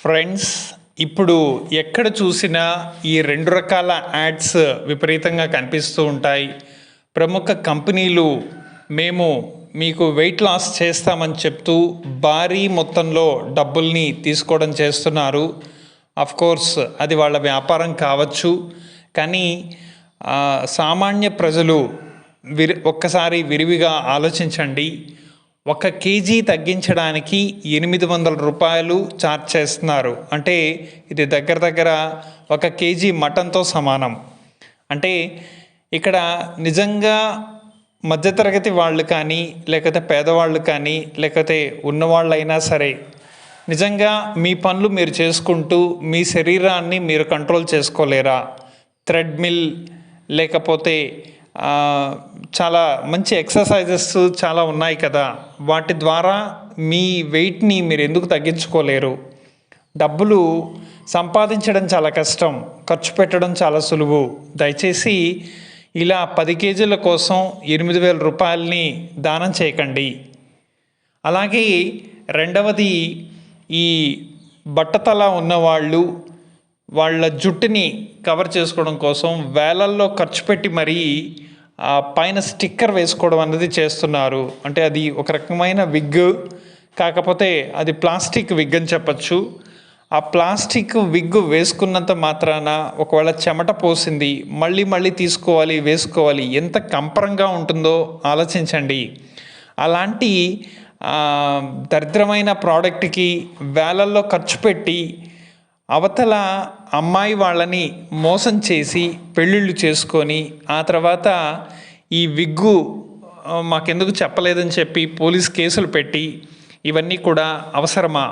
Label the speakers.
Speaker 1: Friends, ఇప్పుడు ఎక్కడ చూసినా ఈ 2 రకాల యాడ్స్ విపరీతంగా కనిపిస్తూ ఉంటాయి. ప్రముఖ కంపెనీలు మేము మీకు వెయిట్ లాస్ చేస్తామని చెప్తూ భారీ మొత్తంలో డబ్బుల్ని తీసుకోవడం చేస్తున్నారు. కోర్స్ అది వాళ్ళ వ్యాపారం కావచ్చు. కానీ సామాన్య ప్రజలు ఒక్కసారి విరివిగా ఆలోచించండి. 1 కేజీ తగ్గించడానికి 800 రూపాయలు ఛార్జ్ చేస్తున్నారు. అంటే ఇది దగ్గర 1 కేజీ మటన్తో సమానం. అంటే ఇక్కడ నిజంగా మధ్యతరగతి వాళ్ళు కానీ, లేకపోతే పేదవాళ్ళు కానీ, లేకపోతే ఉన్నవాళ్ళైనా సరే, నిజంగా మీ పనులు మీరు చేసుకుంటూ మీ శరీరాన్ని మీరు కంట్రోల్ చేసుకోలేరా? థ్రెడ్మిల్ లేకపోతే చాలా మంచి ఎక్సర్సైజెస్ చాలా ఉన్నాయి కదా, వాటి ద్వారా మీ వెయిట్ని మీరు ఎందుకు తగ్గించుకోలేరు? డబ్బులు సంపాదించడం చాలా కష్టం, ఖర్చు పెట్టడం చాలా సులువు. దయచేసి ఇలా 10 కేజీల కోసం 8,000 రూపాయలని దానం చేయకండి. అలాగే రెండవది, ఈ బట్టతల ఉన్నవాళ్ళు వాళ్ళ జుట్టుని కవర్ చేసుకోవడం కోసం వేలల్లో ఖర్చు పెట్టి మరీ పైన స్టిక్కర్ వేసుకోవడం అనేది చేస్తున్నారు. అంటే అది ఒక రకమైన విగ్, కాకపోతే అది ప్లాస్టిక్ విగ్ అని చెప్పచ్చు. ఆ ప్లాస్టిక్ విగ్ వేసుకున్నంత మాత్రాన ఒకవేళ చెమట పోసింది మళ్ళీ తీసుకోవాలి, వేసుకోవాలి, ఎంత కంపరంగా ఉంటుందో ఆలోచించండి. అలాంటి దరిద్రమైన ప్రోడక్ట్కి వేలల్లో ఖర్చు పెట్టి అవతల అమ్మాయి వాళ్ళని మోసం చేసి పెళ్ళిళ్ళు చేసుకొని ఆ తర్వాత ఈ విగ్గు మాకెందుకు చెప్పలేదని చెప్పి పోలీస్ కేసులు పెట్టి, ఇవన్నీ కూడా అవసరమా?